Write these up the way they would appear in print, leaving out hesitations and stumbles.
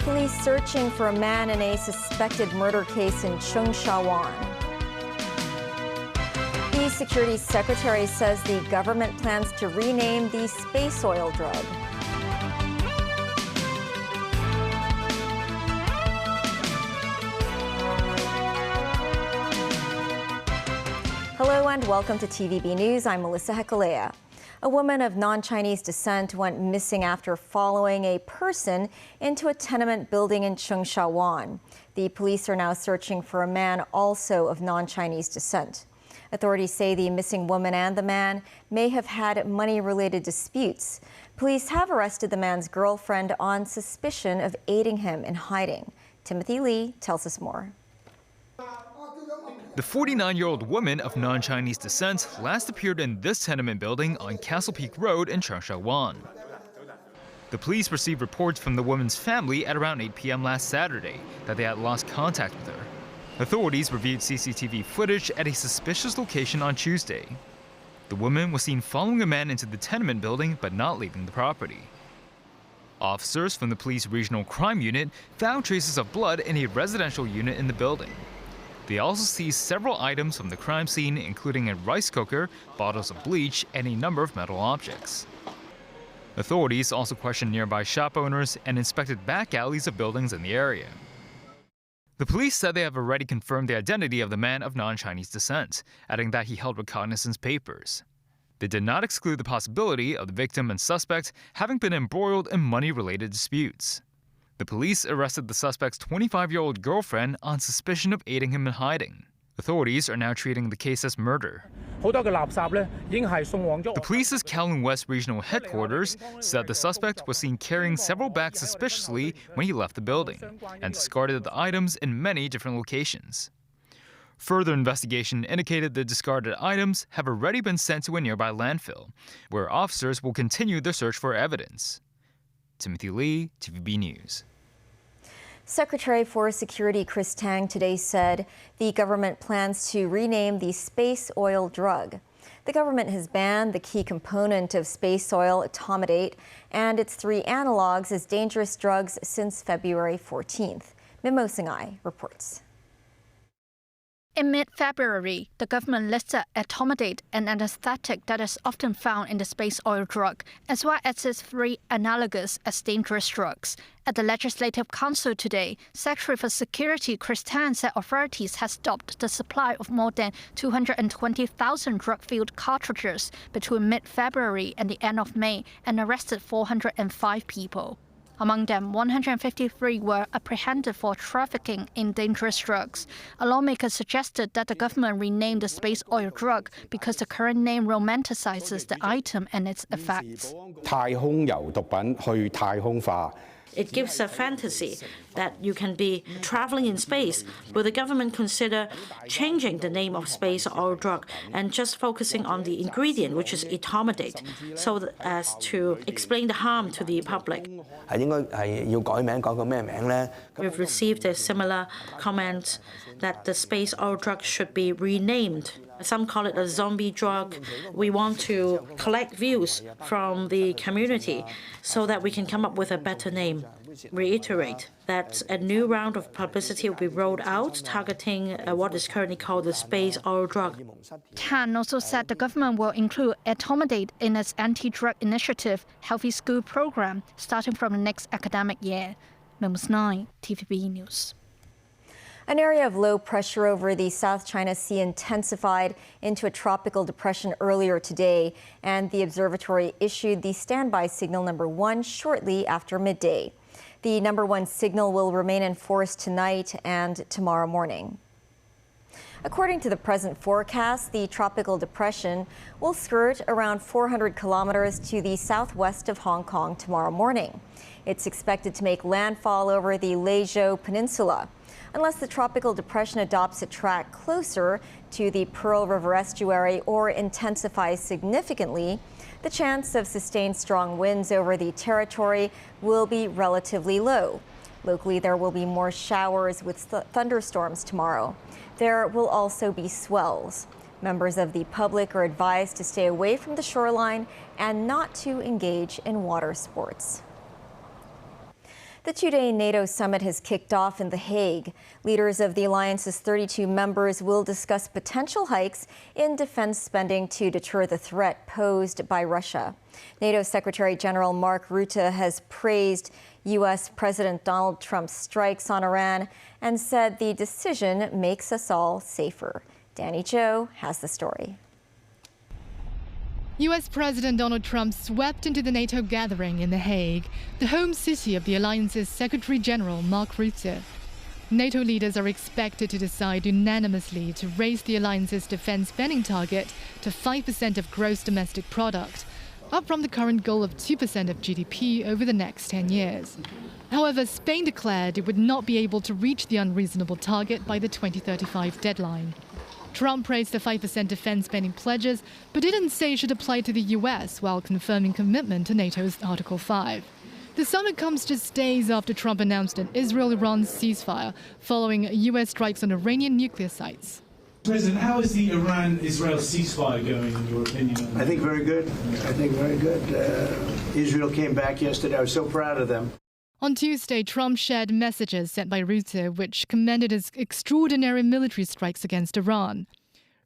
Police searching for a man in a suspected murder case in Cheung The Security Secretary says the government plans to rename the space oil drug. Hello and welcome to TVB News. I'm Melissa Hekalea. A woman of non-Chinese descent went missing after following a person into a tenement building in Cheung. The police are now searching for a man also of non-Chinese descent. Authorities say the missing woman and the man may have had money-related disputes. Police have arrested the man's girlfriend on suspicion of aiding him in hiding. Timothy Lee tells us more. The 49-year-old woman of non-Chinese descent last appeared in this tenement building on Castle Peak Road in Cheung. The police received reports from the woman's family at around 8 p.m. last Saturday that they had lost contact with her. Authorities reviewed CCTV footage at a suspicious location on Tuesday. The woman was seen following a man into the tenement building but not leaving the property. Officers from the police regional crime unit found traces of blood in a residential unit in the building. They also seized several items from the crime scene, including a rice cooker, bottles of bleach, and a number of metal objects. Authorities also questioned nearby shop owners and inspected back alleys of buildings in the area. The police said they have already confirmed the identity of the man of non-Chinese descent, adding that he held recognizance papers. They did not exclude the possibility of the victim and suspect having been embroiled in money-related disputes. The police arrested the suspect's 25-year-old girlfriend on suspicion of aiding him in hiding. Authorities are now treating the case as murder. The police's Kowloon West Regional Headquarters said the suspect was seen carrying several bags suspiciously when he left the building and discarded the items in many different locations. Further investigation indicated the discarded items have already been sent to a nearby landfill, where officers will continue their search for evidence. Timothy Lee, TVB News. Secretary for Security Chris Tang today said the government plans to rename the space oil drug. The government has banned the key component of space oil, etomidate, and its three analogs as dangerous drugs since February 14th. Mimo Singhai reports. In mid-February, the government listed etomidate, an anesthetic that is often found in the space oil drug, as well as its three analogues as dangerous drugs. At the Legislative Council today, Secretary for Security Chris Tang said authorities have stopped the supply of more than 220,000 drug-filled cartridges between mid-February and the end of May and arrested 405 people. Among them, 153 were apprehended for trafficking in dangerous drugs. A lawmaker suggested that the government rename the space oil drug because the current name romanticizes the item and its effects. It gives a fantasy that you can be traveling in space. Will the government consider changing the name of space oil drug and just focusing on the ingredient, which is etomidate, so as to explain the harm to the public? We've received a similar comment that the space oil drug should be renamed. Some call it a zombie drug. We want to collect views from the community so that we can come up with a better name. Reiterate that a new round of publicity will be rolled out targeting what is currently called the space oil drug. Tan also said the government will include etomidate in its anti-drug initiative Healthy School program starting from the next academic year. Numbers 9, TVB News. An area of low pressure over the South China Sea intensified into a tropical depression earlier today, and the observatory issued the standby signal number 1 shortly after midday. The number 1 signal will remain in force tonight and tomorrow morning. According to the present forecast, the tropical depression will skirt around 400 kilometers to the southwest of Hong Kong tomorrow morning. It's expected to make landfall over the Leizhou Peninsula. Unless the tropical depression adopts a track closer to the Pearl River estuary or intensifies significantly, the chance of sustained strong winds over the territory will be relatively low. Locally, there will be more showers with thunderstorms tomorrow. There will also be swells. Members of the public are advised to stay away from the shoreline and not to engage in water sports. The two-day NATO summit has kicked off in The Hague. Leaders of the alliance's 32 members will discuss potential hikes in defense spending to deter the threat posed by Russia. NATO Secretary General Mark Rutte has praised U.S. President Donald Trump's strikes on Iran and said the decision makes us all safer. Danny Zhou has the story. U.S. President Donald Trump swept into the NATO gathering in The Hague, the home city of the alliance's Secretary General Mark Rutte. NATO leaders are expected to decide unanimously to raise the alliance's defense spending target to 5% of gross domestic product, up from the current goal of 2% of GDP over the next 10 years. However, Spain declared it would not be able to reach the unreasonable target by the 2035 deadline. Trump praised the 5% defense spending pledges, but didn't say it should apply to the U.S. while confirming commitment to NATO's Article 5. The summit comes just days after Trump announced an Israel-Iran ceasefire following U.S. strikes on Iranian nuclear sites. President, how is the Iran-Israel ceasefire going, in your opinion? I think very good. Israel came back yesterday. I was so proud of them. On Tuesday, Trump shared messages sent by Rutte which commended his extraordinary military strikes against Iran.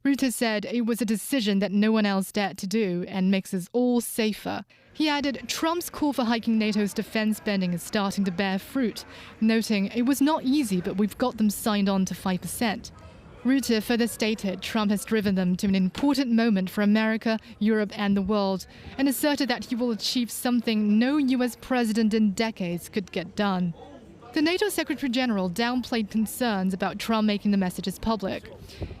Rutte said it was a decision that no one else dared to do and makes us all safer. He added Trump's call for hiking NATO's defense spending is starting to bear fruit, noting it was not easy, but we've got them signed on to 5%. Rutte further stated Trump has driven them to an important moment for America, Europe and the world, and asserted that he will achieve something no U.S. president in decades could get done. The NATO Secretary General downplayed concerns about Trump making the messages public.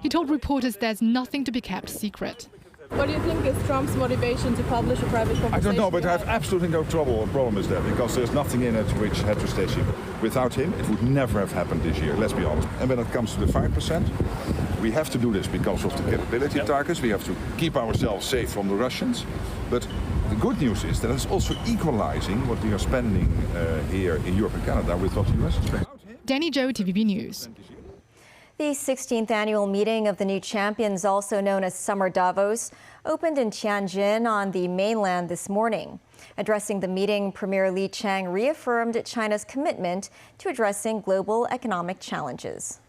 He told reporters there's nothing to be kept secret. What do you think is Trump's motivation to publish a private conversation? I don't know, but I have absolutely no problem with that, because there's nothing in it which had to stay secret. Without him, it would never have happened this year, let's be honest. And when it comes to the 5%, we have to do this because of the capability targets. We have to keep ourselves safe from the Russians. But the good news is that it's also equalizing what we are spending here in Europe and Canada with what the US is spending. Danny Zhou, TVB News. The 16th annual meeting of the new champions, also known as Summer Davos, opened in Tianjin on the mainland this morning. Addressing the meeting, Premier Li Chang reaffirmed China's commitment to addressing global economic challenges.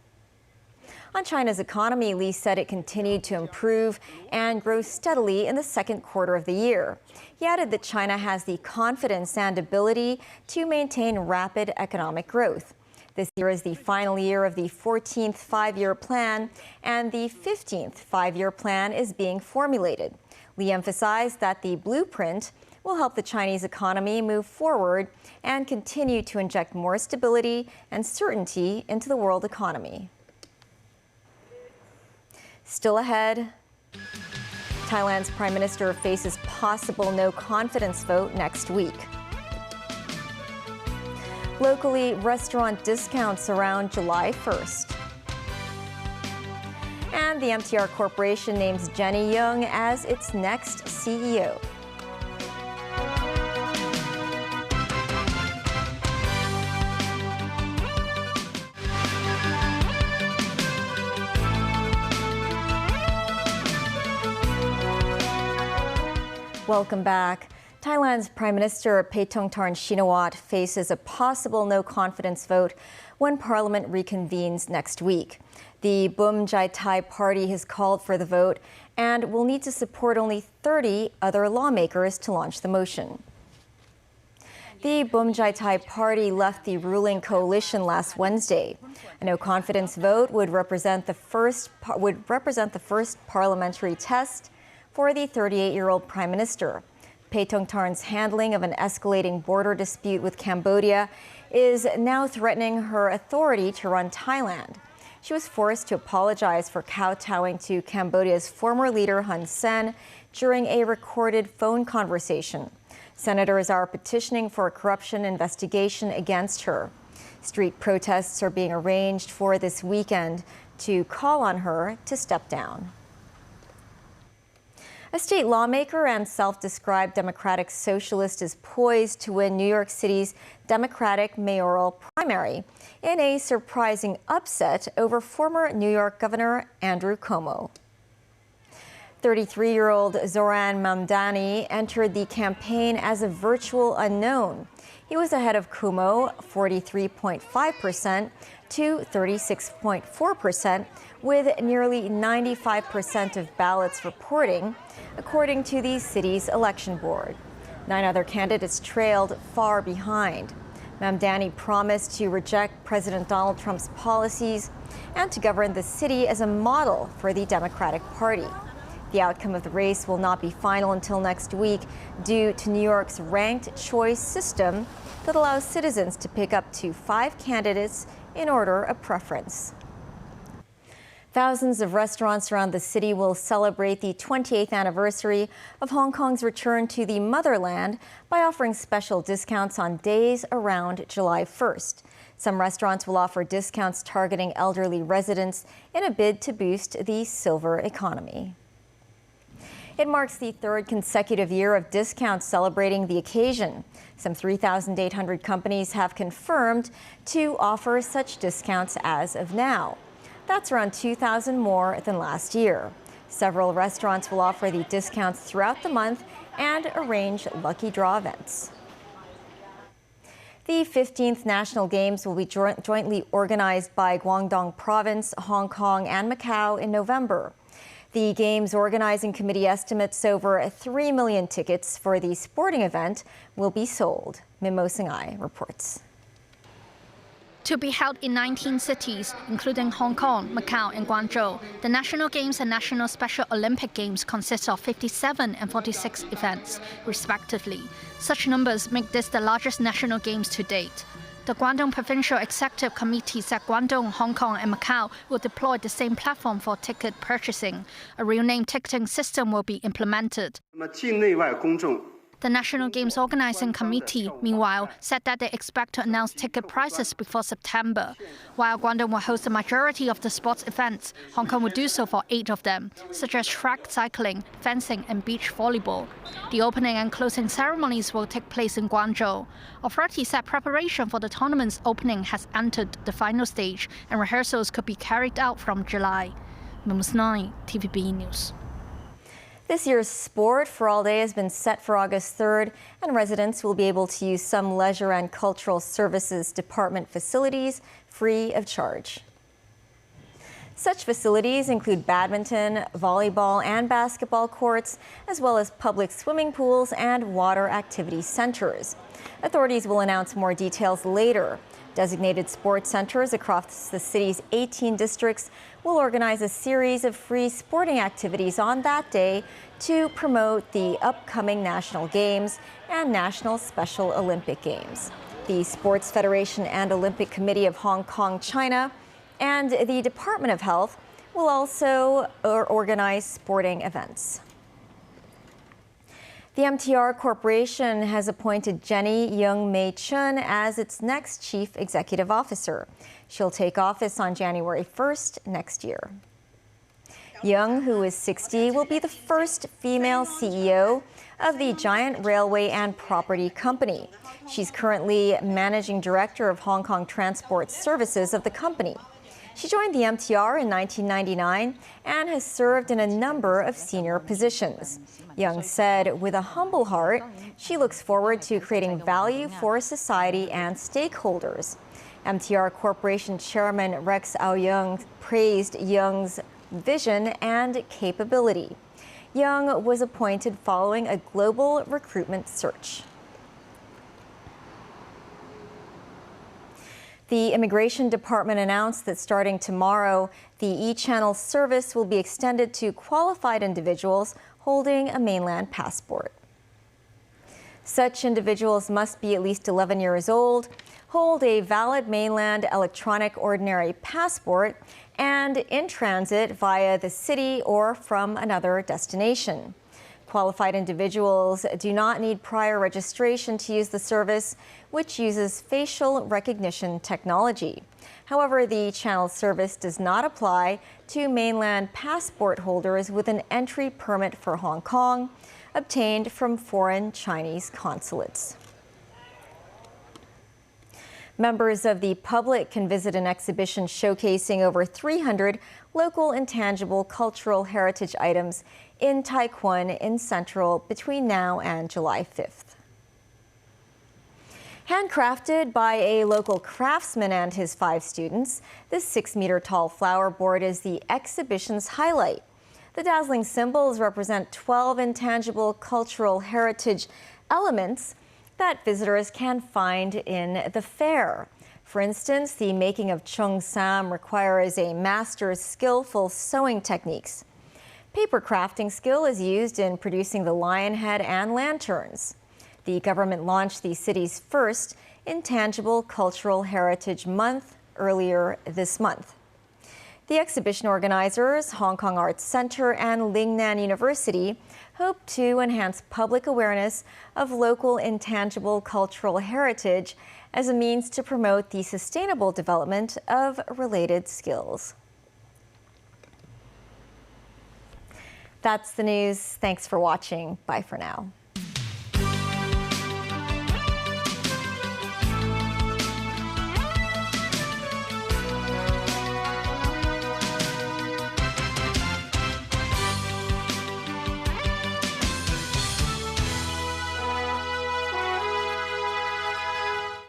On China's economy, Li said it continued to improve and grow steadily in the second quarter of the year. He added that China has the confidence and ability to maintain rapid economic growth. This year is the final year of the 14th five-year plan, and the 15th five-year plan is being formulated. Li emphasized that the blueprint will help the Chinese economy move forward and continue to inject more stability and certainty into the world economy. Still ahead, Thailand's Prime Minister faces possible no-confidence vote next week. Locally, restaurant discounts around July 1st. And the MTR Corporation names Jenny Young as its next CEO. Welcome back. Thailand's Prime Minister Paetongtarn Shinawatra faces a possible no-confidence vote when Parliament reconvenes next week. The Bum Jai Thai party has called for the vote and will need to support only 30 other lawmakers to launch the motion. The Bum Jai Thai party left the ruling coalition last Wednesday. A no-confidence vote would represent the first parliamentary test for the 38-year-old Prime Minister. Paetongtarn's handling of an escalating border dispute with Cambodia is now threatening her authority to run Thailand. She was forced to apologize for kowtowing to Cambodia's former leader Hun Sen during a recorded phone conversation. Senators are petitioning for a corruption investigation against her. Street protests are being arranged for this weekend to call on her to step down. A state lawmaker and self-described democratic socialist is poised to win New York City's Democratic mayoral primary in a surprising upset over former New York Governor Andrew Cuomo. 33-year-old Zoran Mamdani entered the campaign as a virtual unknown. He was ahead of Kumo 43.5% to 36.4%, with nearly 95% of ballots reporting, according to the city's election board. 9 other candidates trailed far behind. Mamdani promised to reject President Donald Trump's policies and to govern the city as a model for the Democratic Party. The outcome of the race will not be final until next week due to New York's ranked choice system that allows citizens to pick up to 5 candidates in order of preference. Thousands of restaurants around the city will celebrate the 28th anniversary of Hong Kong's return to the motherland by offering special discounts on days around July 1st. Some restaurants will offer discounts targeting elderly residents in a bid to boost the silver economy. It marks the 3rd consecutive year of discounts celebrating the occasion. Some 3,800 companies have confirmed to offer such discounts as of now. That's around 2,000 more than last year. Several restaurants will offer the discounts throughout the month and arrange lucky draw events. The 15th National Games will be jointly organized by Guangdong Province, Hong Kong, and Macau in November. The Games Organizing Committee estimates over 3 million tickets for the sporting event will be sold. Mimo Singai reports. To be held in 19 cities, including Hong Kong, Macau, and Guangzhou, the National Games and National Special Olympic Games consist of 57 and 46 events, respectively. Such numbers make this the largest national games to date. The Guangdong Provincial Executive Committees at Guangdong, Hong Kong, and Macau will deploy the same platform for ticket purchasing. A real-name ticketing system will be implemented. The National Games Organizing Committee, meanwhile, said that they expect to announce ticket prices before September. While Guangdong will host the majority of the sports events, Hong Kong will do so for 8 of them, such as track cycling, fencing, and beach volleyball. The opening and closing ceremonies will take place in Guangzhou. Authorities said preparation for the tournament's opening has entered the final stage, and rehearsals could be carried out from July. Mimo 9, TVB News. This year's Sport for All Day has been set for August 3rd, and residents will be able to use some Leisure and Cultural Services Department facilities free of charge. Such facilities include badminton, volleyball, and basketball courts, as well as public swimming pools and water activity centers. Authorities will announce more details later. Designated sports centers across the city's 18 districts will organize a series of free sporting activities on that day to promote the upcoming National Games and National Special Olympic Games. The Sports Federation and Olympic Committee of Hong Kong, China, and the Department of Health will also organize sporting events. The MTR Corporation has appointed Jenny Young Mei Chun as its next Chief Executive Officer. She'll take office on January 1st next year. Young, who is 60, will be the first female CEO of the giant railway and property company. She's currently Managing Director of Hong Kong Transport Services of the company. She joined the MTR in 1999 and has served in a number of senior positions. Young said, with a humble heart, she looks forward to creating value for society and stakeholders. MTR Corporation Chairman Rex Au-yeung praised Young's vision and capability. Young was appointed following a global recruitment search. The Immigration Department announced that starting tomorrow, the EChannel Service will be extended to qualified individuals holding a mainland passport. Such individuals must be at least 11 years old, hold a valid mainland electronic ordinary passport, and in transit via the city or from another destination. Qualified individuals do not need prior registration to use the service, which uses facial recognition technology. However, the EChannel Service does not apply to mainland passport holders with an entry permit for Hong Kong obtained from foreign Chinese consulates. Members of the public can visit an exhibition showcasing over 300 local intangible cultural heritage items in Tai Kwun in Central between now and July 5th. Handcrafted by a local craftsman and his 5 students, this 6-meter-tall flower board is the exhibition's highlight. The dazzling symbols represent 12 intangible cultural heritage elements that visitors can find in the fair. For instance, the making of chung sam requires a master's skillful sewing techniques. Paper crafting skill is used in producing the lion head and lanterns. The government launched the city's first Intangible Cultural Heritage Month earlier this month. The exhibition organizers, Hong Kong Arts Center and Lingnan University, hope to enhance public awareness of local intangible cultural heritage as a means to promote the sustainable development of related skills. That's the news. Thanks for watching. Bye for now.